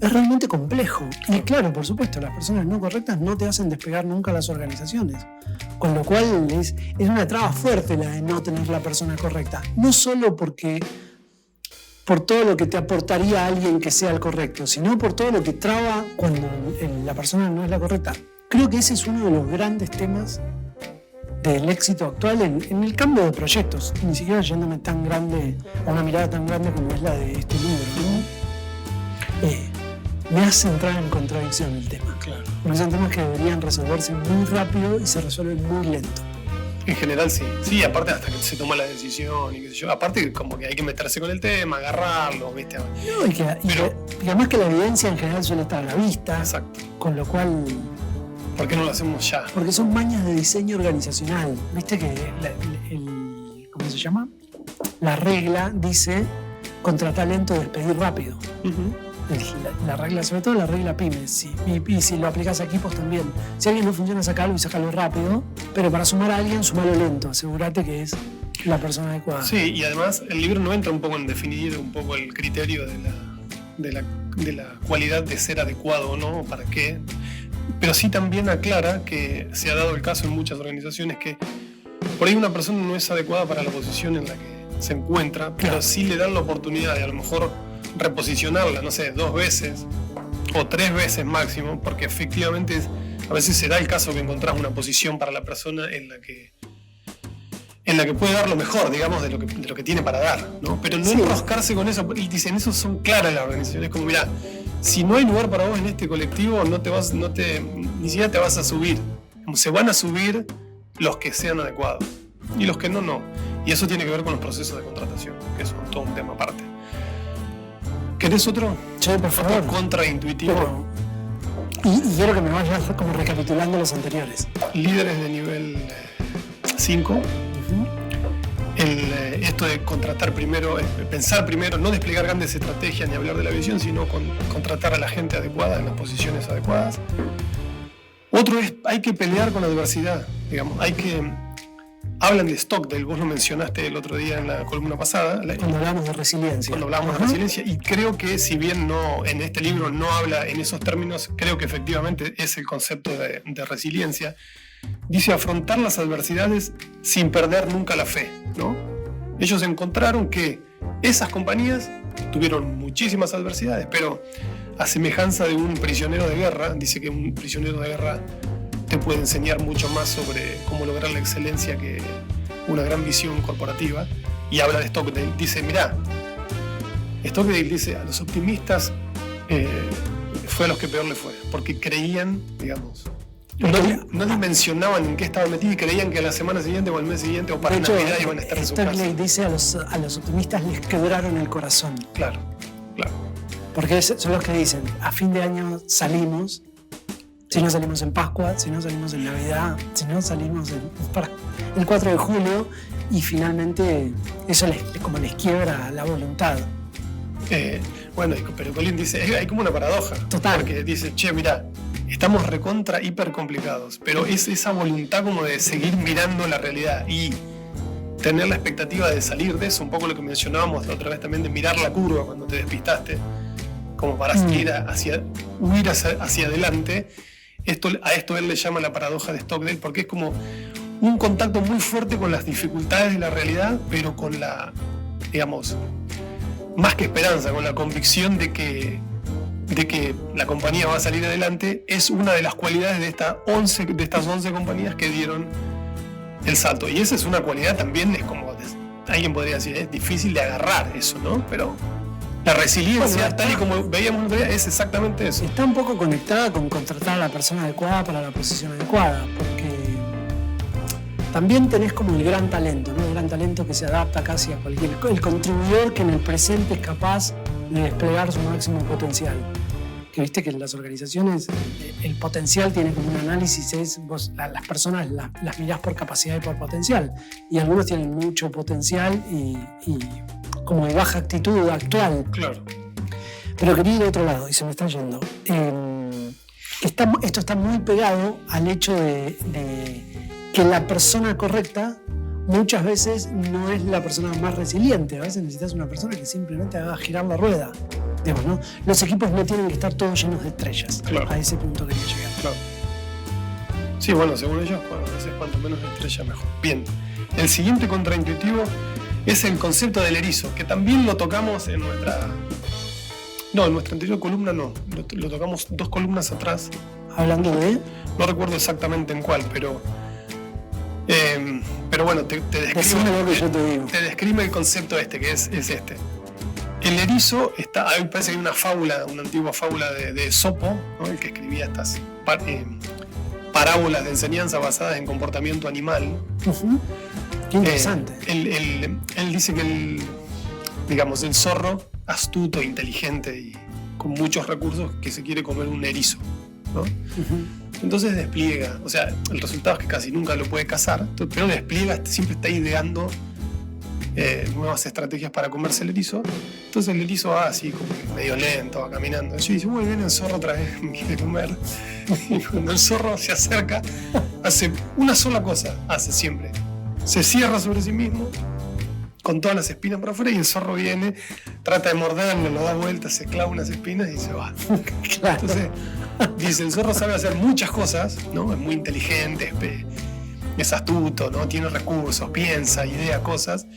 es realmente complejo. Y claro, por supuesto, las personas no correctas no te hacen despegar nunca las organizaciones. Con lo cual es una traba fuerte la de no tener la persona correcta. No solo por todo lo que te aportaría a alguien que sea el correcto, sino por todo lo que traba cuando la persona no es la correcta. Creo que ese es uno de los grandes temas del éxito actual en el cambio de proyectos, ni siquiera yéndome tan grande, a una mirada tan grande como es la de este libro, ¿no? Me hace entrar en contradicción el tema. Claro. Porque son temas que deberían resolverse muy rápido y se resuelven muy lento. En general sí. Sí, aparte hasta que se toma la decisión y qué sé yo. Aparte como que hay que meterse con el tema, agarrarlo, ¿viste? No, y además que la evidencia en general suele estar a la vista. Exacto. Con lo cual... ¿Por qué no lo hacemos ya? Porque son mañas de diseño organizacional. ¿Viste que ¿cómo se llama? La regla dice contratar lento, despedir rápido. Uh-huh. La regla, sobre todo la regla pymes, y si lo aplicas a equipos también. Si alguien no funciona, sacalo y sacalo rápido, pero para sumar a alguien, sumalo lento. Asegúrate que es la persona adecuada. Sí, y además el libro no entra un poco en definir un poco el criterio de la cualidad de ser adecuado o no, para qué, pero sí también aclara que se ha dado el caso en muchas organizaciones que por ahí una persona no es adecuada para la posición en la que se encuentra, pero sí le dan la oportunidad de a lo mejor reposicionarla, no sé, 2 veces o 3 veces máximo, porque efectivamente A veces se da el caso que encontrás una posición para la persona en la que puede dar lo mejor, digamos, de lo que tiene para dar, ¿no? Pero no enroscarse con eso. Y dicen, eso son claras las organizaciones, como, mira, si no hay lugar para vos en este colectivo, ni siquiera te vas a subir. Se van a subir los que sean adecuados. Y los que no, no. Y eso tiene que ver con los procesos de contratación, que es todo un tema aparte. ¿Querés otro? Sí, por favor. Otro contraintuitivo. Y quiero que me vayas como recapitulando los anteriores. Líderes de nivel 5. Esto de contratar primero, pensar primero, no desplegar grandes estrategias ni hablar de la visión, sino contratar a la gente adecuada en las posiciones adecuadas. Otro es, hay que pelear con la adversidad, digamos, hablan de Stockdale, vos lo mencionaste el otro día en la columna pasada. Cuando hablamos de resiliencia. Cuando hablamos de resiliencia, y creo que si bien en este libro no habla en esos términos, creo que efectivamente es el concepto de resiliencia. Dice afrontar las adversidades sin perder nunca la fe, ¿no? Ellos encontraron que esas compañías tuvieron muchísimas adversidades, pero a semejanza de un prisionero de guerra, dice que un prisionero de guerra te puede enseñar mucho más sobre cómo lograr la excelencia que una gran visión corporativa. Y habla de Stockdale, dice, mirá, Stockdale dice, a los optimistas fue a los que peor le fue, porque creían, digamos, no dimensionaban en qué estaban metidos y creían que a la semana siguiente o al mes siguiente o para Navidad iban a estar en su casa. Stockdale dice, a los optimistas les quebraron el corazón. Claro. Porque son los que dicen, a fin de año salimos, si no salimos en Pascua, si no salimos en Navidad, si no salimos el 4 de julio, y finalmente eso les quiebra la voluntad. Pero Colin dice, hay como una paradoja. Total. Porque dice, che, mirá, estamos recontra hiper complicados, pero es esa voluntad como de seguir mirando la realidad y tener la expectativa de salir de eso, un poco lo que mencionábamos la otra vez también, de mirar la curva cuando te despistaste, como para huir hacia adelante. A esto él le llama la paradoja de Stockdale, porque es como un contacto muy fuerte con las dificultades de la realidad, pero con la, digamos, más que esperanza, con la convicción de que la compañía va a salir adelante. Es una de las cualidades de estas 11 compañías que dieron el salto. Y esa es una cualidad también, es como, alguien podría decir, es difícil de agarrar eso, ¿no? Pero la resiliencia, tal y como veíamos el otro día, es exactamente eso. Está un poco conectada con contratar a la persona adecuada para la posición adecuada, porque también tenés como el gran talento, ¿no? El gran talento que se adapta casi a cualquier... El contribuidor que en el presente es capaz de desplegar su máximo potencial. Que viste que en las organizaciones el potencial tiene como un análisis, vos las personas las mirás por capacidad y por potencial. Y algunos tienen mucho potencial y como de baja actitud actual. Claro. Pero quería ir de otro lado y se me está yendo. Esto está muy pegado al hecho de que la persona correcta muchas veces no es la persona más resiliente. A veces necesitas una persona que simplemente haga girar la rueda. Digamos, ¿no? Los equipos no tienen que estar todos llenos de estrellas. Claro. A ese punto quería llegar. Claro. Sí, bueno, según ellos, a veces cuanto menos estrella mejor. Bien, el siguiente contraintuitivo es el concepto del erizo, que también lo tocamos en nuestra anterior columna no, lo tocamos 2 columnas atrás. Hablando de... No recuerdo exactamente en cuál, pero bueno, te describe el concepto que es este. El erizo está, a mí me parece que hay una antigua fábula de Esopo, ¿no? El que escribía estas parábolas de enseñanza basadas en comportamiento animal. Uh-huh. Qué interesante. Él dice que el zorro astuto, inteligente y con muchos recursos, que se quiere comer un erizo, ¿no? Uh-huh. Entonces despliega, o sea, el resultado es que casi nunca lo puede cazar, pero despliega, siempre está ideando nuevas estrategias para comerse el erizo. Entonces el erizo va así como medio lento, va caminando. Y dice, muy bien, el zorro otra vez me quiere comer. Y cuando el zorro se acerca, hace una sola cosa, siempre. Se cierra sobre sí mismo, con todas las espinas por afuera, y el zorro viene, trata de morderlo, lo da vuelta, se clava unas espinas y se va. Claro. Entonces, dice, el zorro sabe hacer muchas cosas, ¿no? Es muy inteligente, es astuto, ¿no? Tiene recursos, piensa, idea cosas.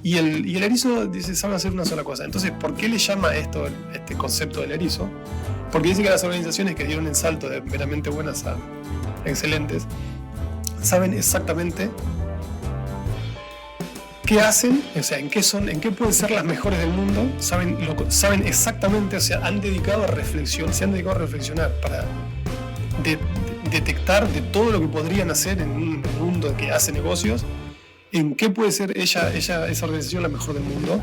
Y el erizo dice, sabe hacer una sola cosa. Entonces, ¿por qué le llama este concepto del erizo? Porque dice que las organizaciones que dieron el salto de meramente buenas a excelentes saben exactamente qué hacen, o sea, en qué pueden ser las mejores del mundo, saben exactamente, o sea, se han dedicado a reflexionar para detectar de todo lo que podrían hacer en un mundo que hace negocios, en qué puede ser esa organización la mejor del mundo,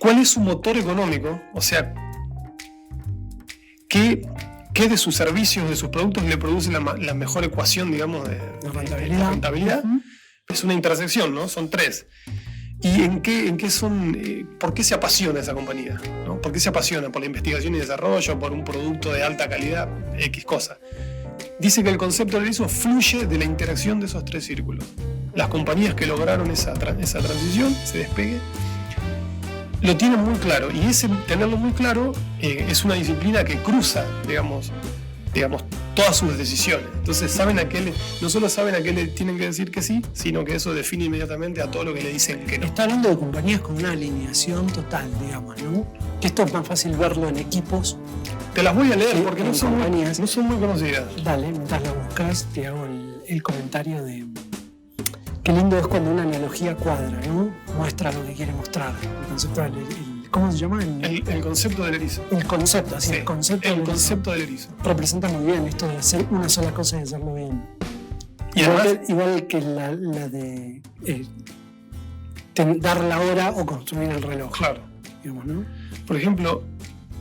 cuál es su motor económico, o sea, qué de sus servicios, de sus productos le produce la mejor ecuación, digamos, de rentabilidad. Uh-huh. Es una intersección, ¿no? Son tres. ¿Y en qué son? ¿Por qué se apasiona esa compañía? ¿No? ¿Por qué se apasiona? ¿Por la investigación y desarrollo? ¿Por un producto de alta calidad? X cosa. Dice que el concepto del erizo fluye de la interacción de esos tres círculos. Las compañías que lograron esa transición, ese despegue, lo tienen muy claro. Y tenerlo muy claro es una disciplina que cruza, digamos, todas sus decisiones. Entonces no solo saben a qué le tienen que decir que sí, sino que eso define inmediatamente a todo lo que le dicen que no. Está hablando de compañías con una alineación total, digamos, ¿no? Que esto es más fácil verlo en equipos. Te las voy a leer porque no son muy conocidas. Dale, mientras la buscas, te hago el comentario de... Qué lindo es cuando una analogía cuadra, ¿no? Muestra lo que quiere mostrar. El concepto ¿cómo se llama? El concepto del erizo. El concepto, así. Sí, el concepto del erizo. Representa muy bien esto de hacer una sola cosa y hacerlo bien. Y igual que la de dar la hora o construir el reloj. Claro. Digamos, ¿no? Por ejemplo,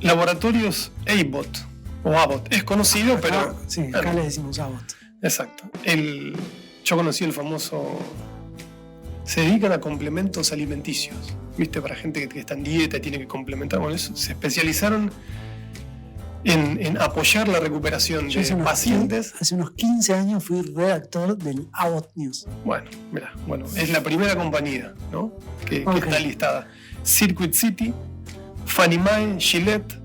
Laboratorios Abbott o Abbott. Es conocido, acá, pero... Sí, acá le decimos Abbott. Exacto. Yo conocí el famoso... Se dedican a complementos alimenticios, ¿viste? Para gente que está en dieta y tiene que complementar con eso. Se especializaron en apoyar la recuperación de pacientes. Hace unos 15 años fui redactor del Abbott News. Bueno, mira, es la primera compañía, ¿no? que está listada. Circuit City, Fannie Mae, Gillette,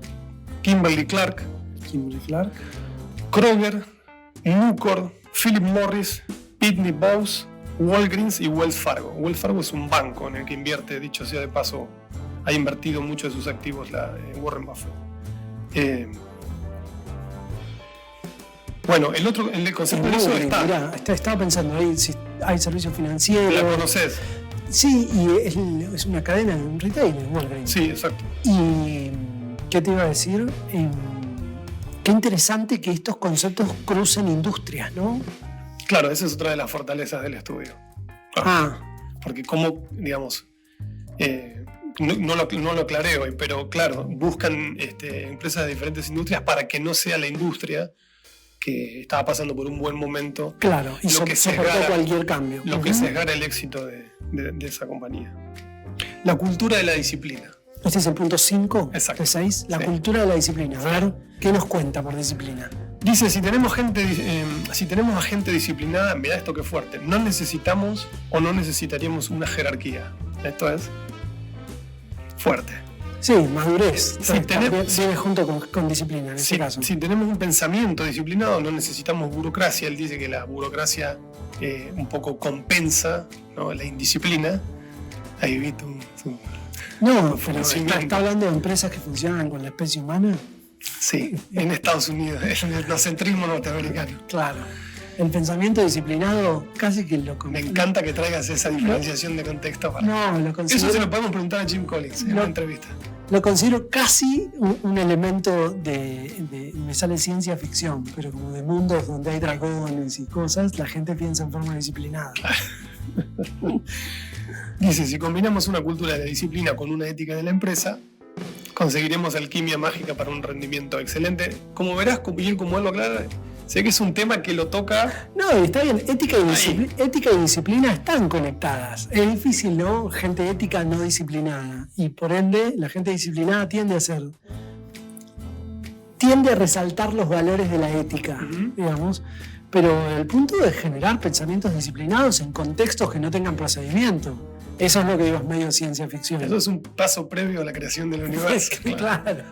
Kimberly Clark, Kroger, Nucor, Philip Morris, Pitney Bowes, Walgreens y Wells Fargo. Wells Fargo es un banco en el que invierte, dicho sea de paso, ha invertido mucho de sus activos Warren Buffett. El concepto de eso está. Mirá, estaba pensando ahí, si hay servicios financieros. ¿La conoces? Sí, y es una cadena de un retailer, Walgreens. Sí, exacto. Y ¿qué te iba a decir? Qué interesante que estos conceptos crucen industrias, ¿no? Claro, esa es otra de las fortalezas del estudio. Claro. Porque como, digamos, no lo aclareo, pero claro, buscan empresas de diferentes industrias para que no sea la industria que estaba pasando por un buen momento. Claro, y soportó cualquier cambio. Lo que sesgara el éxito de esa compañía. La cultura de la disciplina. Este es el punto 5 de 6. La cultura de la disciplina. A ver, ¿qué nos cuenta por disciplina? Dice, si tenemos a gente disciplinada, mirá esto que fuerte, no necesitamos o no necesitaríamos una jerarquía. Esto es fuerte. Sí, madurez. Viene junto con disciplina en este caso. Si tenemos un pensamiento disciplinado, no necesitamos burocracia. Él dice que la burocracia un poco compensa, ¿no?, la indisciplina. Ahí vi No, pero está hablando de empresas que funcionan con la especie humana. Sí, en Estados Unidos, en el etnocentrismo norteamericano. Claro. El pensamiento disciplinado casi que lo... Me encanta que traigas esa diferenciación de contexto. Lo considero... Eso se lo podemos preguntar a Jim Collins en una entrevista. Lo considero casi un elemento de... Me sale ciencia ficción, pero como de mundos donde hay dragones y cosas, la gente piensa en forma disciplinada. Dice, si combinamos una cultura de la disciplina con una ética de la empresa, conseguiremos alquimia mágica para un rendimiento excelente. Como verás, bien como él lo aclara, sé que es un tema que lo toca... No, está bien, ética y disciplina están conectadas. Es difícil, ¿no? Gente ética no disciplinada. Y por ende, la gente disciplinada tiende a resaltar los valores de la ética, digamos. Pero el punto de generar pensamientos disciplinados en contextos que no tengan procedimiento. Eso es lo que digo, es medio ciencia ficción. Eso es un paso previo a la creación del universo. Claro.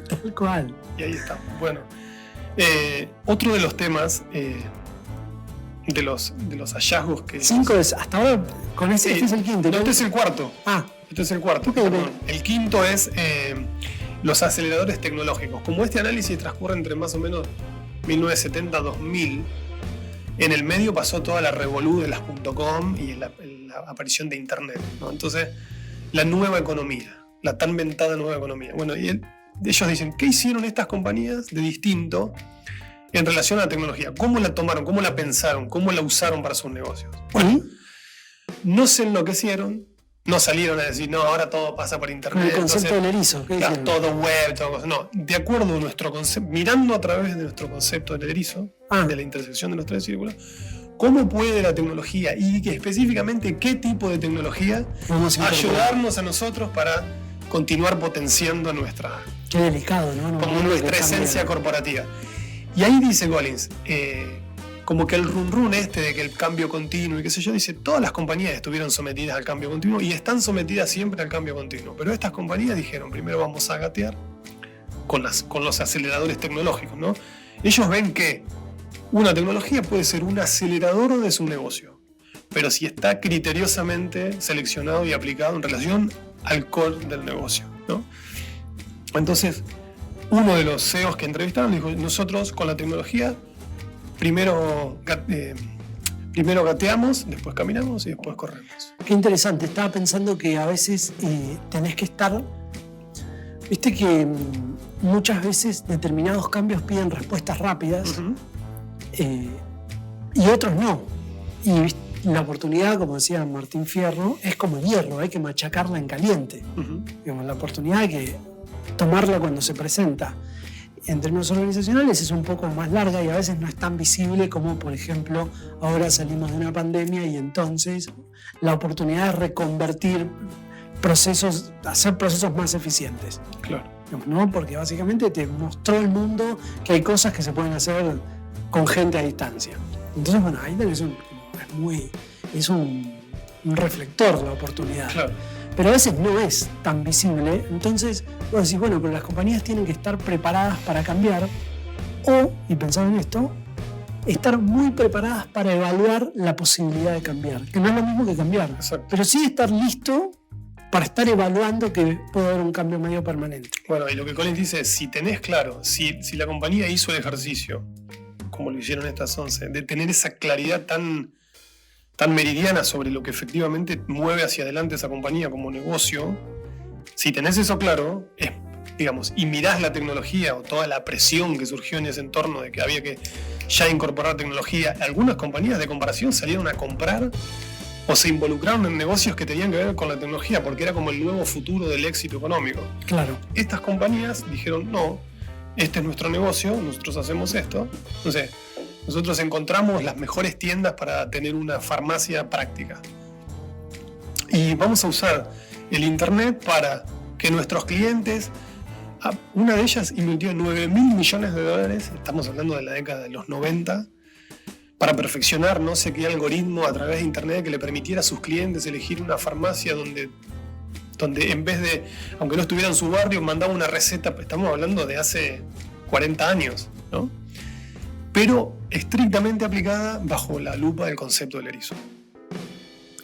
Tal cual. Y ahí estamos. Bueno, otro de los temas, de los hallazgos que... 5 es, hasta ahora, con este es el quinto. No, este es el cuarto. Este es el cuarto. Okay. El quinto es los aceleradores tecnológicos. Como este análisis transcurre entre más o menos 1970-2000, en el medio pasó toda la revolú de las .com y la aparición de Internet, ¿no? Entonces, la nueva economía, la tan ventada nueva economía. Bueno, y ellos dicen, ¿qué hicieron estas compañías de distinto en relación a la tecnología? ¿Cómo la tomaron? ¿Cómo la pensaron? ¿Cómo la usaron para sus negocios? Bueno, no se enloquecieron, no salieron a decir, no, ahora todo pasa por Internet. El concepto del erizo. Claro, todo web, todo cosa. No, de acuerdo a nuestro concepto, mirando a través de nuestro concepto del erizo, de la intersección de los tres círculos, ¿cómo puede la tecnología y específicamente qué tipo de tecnología ayudarnos a nosotros para continuar potenciando nuestra, qué delicado, ¿no? Como nuestra esencia corporativa? Y ahí dice Collins, como que el run de que el cambio continuo y qué sé yo, dice, todas las compañías estuvieron sometidas al cambio continuo y están sometidas siempre al cambio continuo. Pero estas compañías dijeron, primero vamos a gatear con los aceleradores tecnológicos, ¿no? Ellos ven que una tecnología puede ser un acelerador de su negocio, pero si está criteriosamente seleccionado y aplicado en relación al core del negocio, ¿no? Entonces, uno de los CEOs que entrevistaron dijo, nosotros con la tecnología primero gateamos, después caminamos y después corremos. Qué interesante, estaba pensando que a veces tenés que estar... Viste que muchas veces determinados cambios piden respuestas rápidas, y otros no. Y la oportunidad, como decía Martín Fierro, es como el hierro, hay que machacarla en caliente. Digamos, la oportunidad hay que tomarla cuando se presenta. En términos organizacionales es un poco más larga y a veces no es tan visible como, por ejemplo, ahora salimos de una pandemia y entonces la oportunidad es reconvertir procesos, hacer procesos más eficientes. Claro. ¿No? Porque básicamente te mostró el mundo que hay cosas que se pueden hacer con gente a distancia. Entonces, bueno, ahí tenés es un reflector la oportunidad. Claro. Pero a veces no es tan visible. Entonces, vos decís, bueno, pero las compañías tienen que estar preparadas para cambiar o, y pensando en esto, estar muy preparadas para evaluar la posibilidad de cambiar, que no es lo mismo que cambiar. Exacto. Pero sí estar listo para estar evaluando que puede haber un cambio medio permanente. Bueno, y lo que Collins dice es, si tenés claro, si la compañía hizo el ejercicio, como lo hicieron estas 11, de tener esa claridad tan meridiana sobre lo que efectivamente mueve hacia adelante esa compañía como negocio, si tenés eso claro, digamos, y mirás la tecnología o toda la presión que surgió en ese entorno de que había que ya incorporar tecnología, algunas compañías de comparación salieron a comprar o se involucraron en negocios que tenían que ver con la tecnología, porque era como el nuevo futuro del éxito económico. Claro. Estas compañías dijeron, no, este es nuestro negocio, nosotros hacemos esto. Entonces, nosotros encontramos las mejores tiendas para tener una farmacia práctica. Y vamos a usar el Internet para que nuestros clientes, una de ellas invirtió $9.000 millones, estamos hablando de la década de los 90, para perfeccionar no sé qué algoritmo a través de Internet que le permitiera a sus clientes elegir una farmacia donde en vez de, aunque no estuviera en su barrio, mandaba una receta. Estamos hablando de hace 40 años, ¿no? Pero estrictamente aplicada bajo la lupa del concepto del erizo.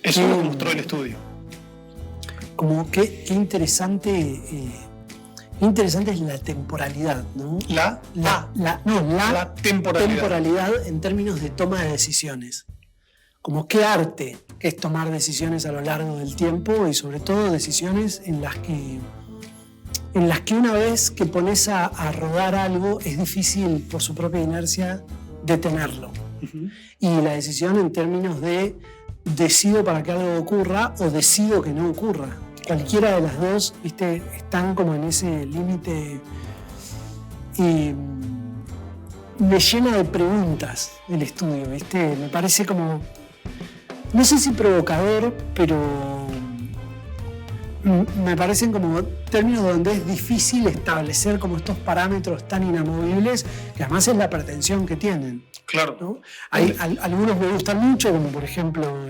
Eso lo mostró el estudio. Como qué interesante, interesante es la temporalidad, ¿no? La temporalidad en términos de toma de decisiones. Como qué arte que es tomar decisiones a lo largo del tiempo y sobre todo decisiones en las que una vez que pones a rodar algo es difícil por su propia inercia detenerlo. Y la decisión en términos de decido para que algo ocurra o decido que no ocurra. Cualquiera de las dos, ¿viste? Están como en ese límite. Me llena de preguntas el estudio, ¿viste? Me parece como, no sé si provocador, pero me parecen como términos donde es difícil establecer como estos parámetros tan inamovibles, que además es la pretensión que tienen. Claro. ¿No? Algunos me gustan mucho, como por ejemplo,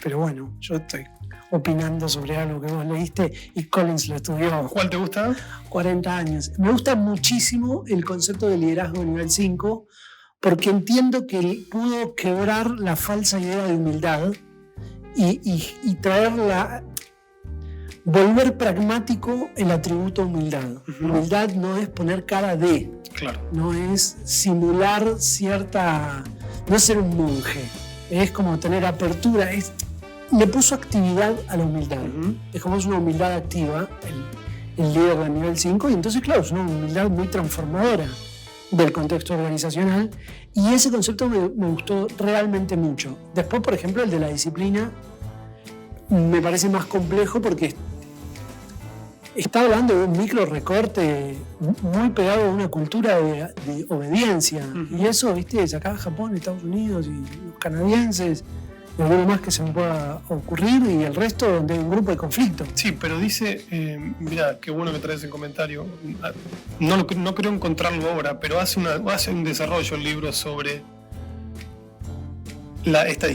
pero bueno, yo estoy opinando sobre algo que vos leíste y Collins lo estudió. ¿Cuál te gusta? 40 años. Me gusta muchísimo el concepto de liderazgo nivel 5, porque entiendo que pudo quebrar la falsa idea de humildad y traerla. volver pragmático el atributo humildad. Humildad no es poner cara de, no es simular cierta, no es ser un monje, es como tener apertura, le puso actividad a la humildad. Es como es una humildad activa, el líder del nivel 5, y entonces claro, es una humildad muy transformadora del contexto organizacional, y ese concepto me gustó realmente mucho. Después, por ejemplo, el de la disciplina me parece más complejo porque está hablando de un micro recorte muy pegado a una cultura de obediencia, y eso, viste, es acá Japón, Estados Unidos y los canadienses, y alguno más que se me pueda ocurrir, y el resto donde hay un grupo de conflicto. Sí, pero dice, mira, qué bueno que traes el comentario, no creo encontrarlo ahora, pero hace un desarrollo el libro sobre esta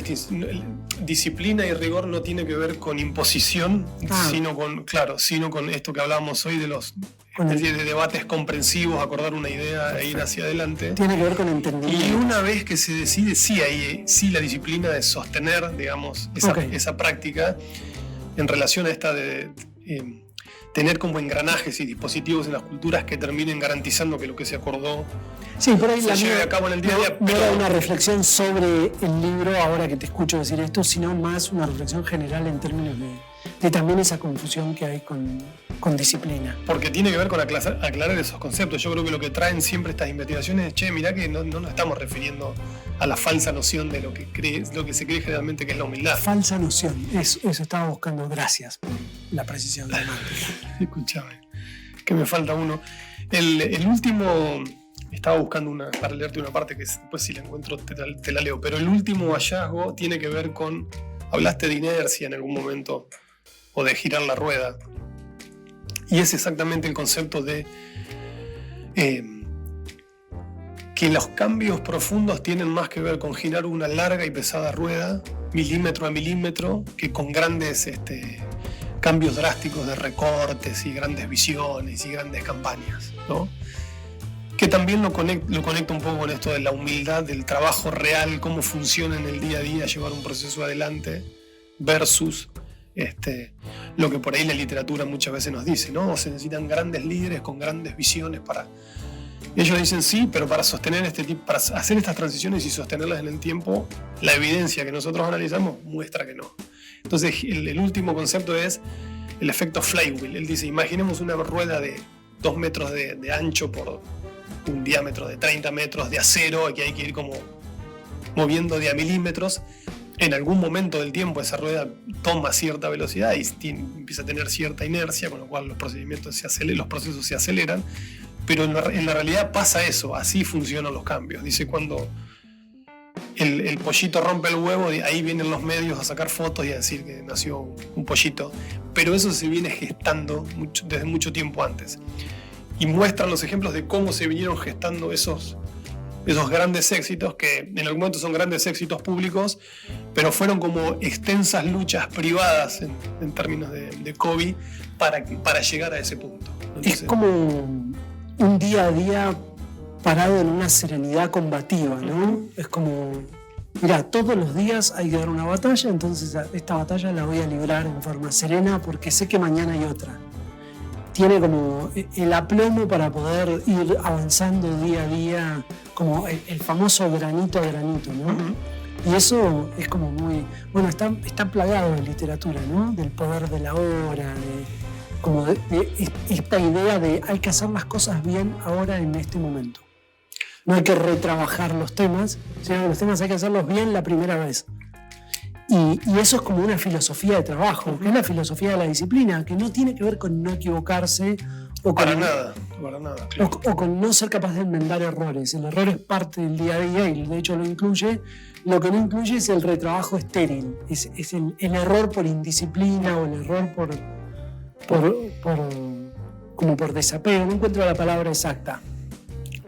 disciplina y rigor no tiene que ver con imposición, sino con esto que hablábamos hoy de los de debates comprensivos, acordar una idea e ir hacia adelante. Tiene que ver con entendimiento. Y una vez que se decide, sí la disciplina de sostener, digamos, esa práctica en relación a esta de tener como engranajes y dispositivos en las culturas que terminen garantizando que lo que se acordó por ahí se lleve a cabo en el día a día. No era una reflexión sobre el libro, ahora que te escucho decir esto, sino más una reflexión general en términos de también esa confusión que hay con disciplina. Porque tiene que ver con aclarar esos conceptos. Yo creo que lo que traen siempre estas investigaciones es, mirá que no nos estamos refiriendo a la falsa noción de lo que se cree generalmente que es la humildad. Falsa noción, eso estaba buscando. Gracias por la precisión semántica. Escuchame, que me falta uno. El último, estaba buscando para leerte una parte que después si la encuentro te la leo, pero el último hallazgo tiene que ver con, hablaste de inercia en algún momento, o de girar la rueda, y es exactamente el concepto de que los cambios profundos tienen más que ver con girar una larga y pesada rueda, milímetro a milímetro, que con grandes cambios drásticos de recortes y grandes visiones y grandes campañas, ¿no? Que también lo conecta un poco con esto de la humildad, del trabajo real, cómo funciona en el día a día llevar un proceso adelante, versus lo que por ahí la literatura muchas veces nos dice, ¿no? Se necesitan grandes líderes con grandes visiones para... Ellos dicen sí, pero para sostener para hacer estas transiciones y sostenerlas en el tiempo, la evidencia que nosotros analizamos muestra que no. Entonces, el último concepto es el efecto flywheel. Él dice, imaginemos una rueda de 2 metros de ancho por un diámetro de 30 metros de acero, que hay que ir como moviendo de a milímetros. En algún momento del tiempo esa rueda toma cierta velocidad y empieza a tener cierta inercia, con lo cual los procesos se aceleran, pero en la realidad pasa eso, así funcionan los cambios. Dice, cuando el pollito rompe el huevo, ahí vienen los medios a sacar fotos y a decir que nació un pollito, pero eso se viene gestando desde mucho tiempo antes. Y muestran los ejemplos de cómo se vinieron gestando esos grandes éxitos, que en algún momento son grandes éxitos públicos, pero fueron como extensas luchas privadas en términos de COVID para llegar a ese punto. Entonces, es como un día a día parado en una serenidad combativa, ¿no? Es como, mira, todos los días hay que dar una batalla, entonces esta batalla la voy a librar en forma serena porque sé que mañana hay otra. Tiene como el aplomo para poder ir avanzando día a día, como el famoso granito a granito, ¿no? Y eso es como muy... Bueno, está plagado de literatura, ¿no? Del poder de la hora, de esta idea de hay que hacer las cosas bien ahora en este momento. No hay que retrabajar los temas, sino que los temas hay que hacerlos bien la primera vez. Y eso es como una filosofía de trabajo, que es la filosofía de la disciplina, que no tiene que ver con no equivocarse para nada, claro. o con no ser capaz de enmendar errores. El error es parte del día a día y de hecho lo incluye. Lo que no incluye es el retrabajo estéril, es el error por indisciplina o el error por desapego. No encuentro la palabra exacta.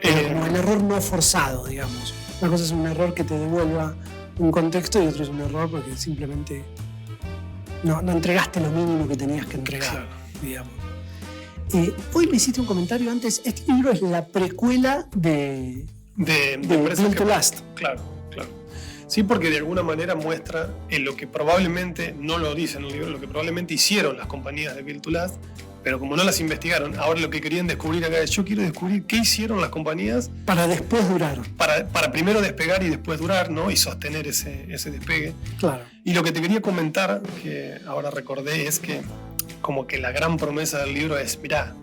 Como el error no forzado, digamos. Una cosa es un error que te devuelva un contexto y otro es un error porque simplemente no entregaste lo mínimo que tenías que entregar, claro, digamos. Hoy me hiciste un comentario antes. Este libro es la precuela de Build to Last. Claro. Sí, porque de alguna manera muestra en lo que probablemente, no lo dice en el libro, lo que probablemente hicieron las compañías de Build to Last, pero como no las investigaron, ahora lo que querían descubrir acá es: yo quiero descubrir qué hicieron las compañías para después durar. Para primero despegar y después durar, ¿no? Y sostener ese despegue. Claro. Y lo que te quería comentar, que ahora recordé, es que como que la gran promesa del libro es: mirá,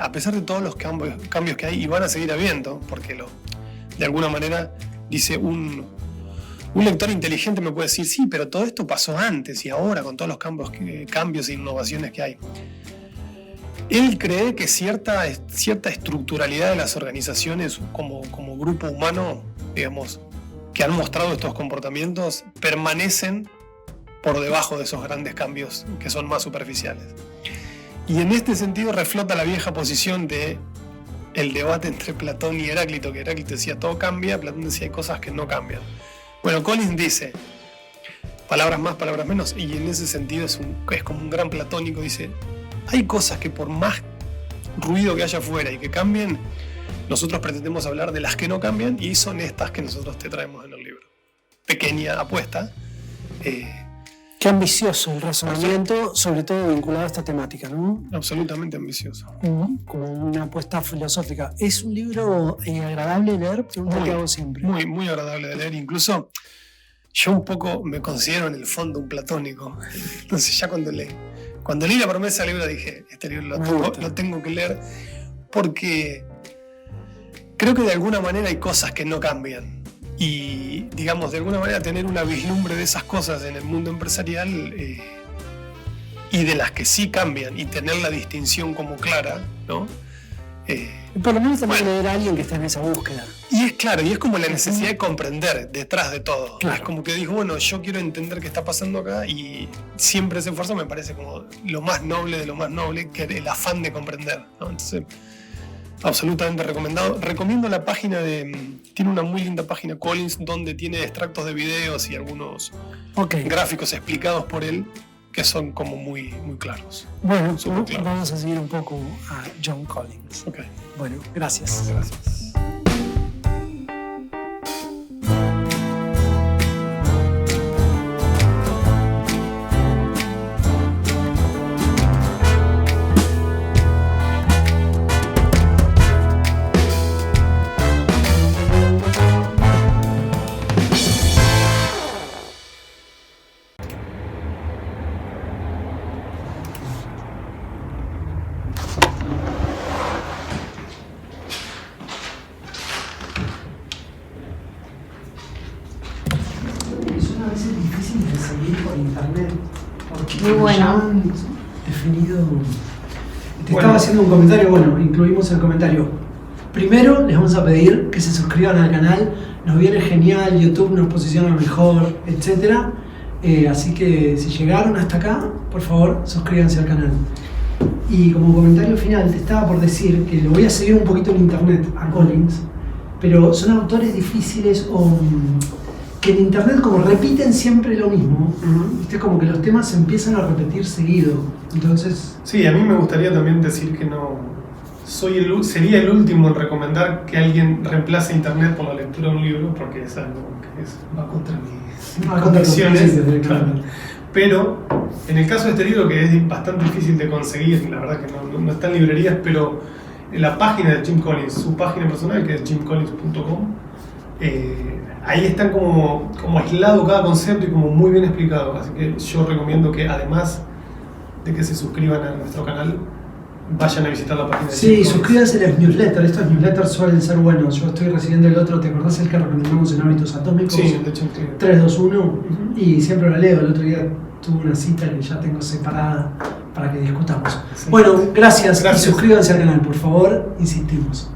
a pesar de todos los cambios que hay, y van a seguir habiendo, porque de alguna manera dice un lector inteligente me puede decir: sí, pero todo esto pasó antes y ahora con todos los cambios e innovaciones que hay. Él cree que cierta estructuralidad de las organizaciones como grupo humano, digamos, que han mostrado estos comportamientos, permanecen por debajo de esos grandes cambios que son más superficiales. Y en este sentido reflota la vieja posición de el debate entre Platón y Heráclito, que Heráclito decía todo cambia, Platón decía hay cosas que no cambian. Bueno, Collins dice palabras más, palabras menos, y en ese sentido es como un gran platónico, dice: hay cosas que por más ruido que haya afuera y que cambien, nosotros pretendemos hablar de las que no cambian, y son estas que nosotros te traemos en el libro. Pequeña apuesta. Qué ambicioso el razonamiento, sobre todo vinculado a esta temática, ¿no? Absolutamente ambicioso. Como una apuesta filosófica. ¿Es un libro agradable de leer? Pregunta que hago siempre. Muy, muy agradable de leer. Incluso yo un poco me considero en el fondo un platónico. Entonces ya cuando leí La promesa del libro dije: este libro lo tengo que leer, porque creo que de alguna manera hay cosas que no cambian. Y, digamos, de alguna manera tener una vislumbre de esas cosas en el mundo empresarial y de las que sí cambian, y tener la distinción como clara, ¿no? Por lo menos también leer a alguien que está en esa búsqueda. Y es claro, y es como la necesidad de comprender detrás de todo. Claro. Es como que digo, bueno, yo quiero entender qué está pasando acá, y siempre ese esfuerzo me parece como lo más noble de lo más noble, que el afán de comprender, ¿no? Entonces, absolutamente recomendado. Recomiendo la página tiene una muy linda página Collins, donde tiene extractos de videos y algunos gráficos explicados por él, que son como muy, muy claros. Bueno, vamos a seguir un poco a John Collins. Okay. Bueno, gracias. Gracias. Muy bueno. Definido. Estaba haciendo un comentario, bueno, incluimos el comentario. Primero les vamos a pedir que se suscriban al canal, nos viene genial, YouTube nos posiciona mejor, etc. Así que si llegaron hasta acá, por favor, suscríbanse al canal. Y como comentario final, te estaba por decir que lo voy a seguir un poquito en internet a Collins, pero son autores difíciles que en internet como repiten siempre lo mismo, ¿viste? Como que los temas se empiezan a repetir seguido, entonces... Sí, a mí me gustaría también decir que no... sería el último en recomendar que alguien reemplace internet por la lectura de un libro, porque es algo que va contra mis convicciones. Claro. Pero en el caso de este libro, que es bastante difícil de conseguir, la verdad que no está en librerías, pero en la página de Jim Collins, su página personal, que es jimcollins.com, ahí están como aislado cada concepto y como muy bien explicado. Así que yo recomiendo que, además de que se suscriban a nuestro canal, vayan a visitar la página de Jim Collins. Suscríbanse a los newsletters. Estos newsletters suelen ser buenos. Yo estoy recibiendo el otro, ¿te acordás el que recomendamos en Hábitos Atómicos? Sí, de hecho, 3, 2, 1. Y siempre lo leo. El otro día tuve una cita que ya tengo separada para que discutamos. Sí. Bueno, gracias. Y suscríbanse al canal, por favor. Insistimos.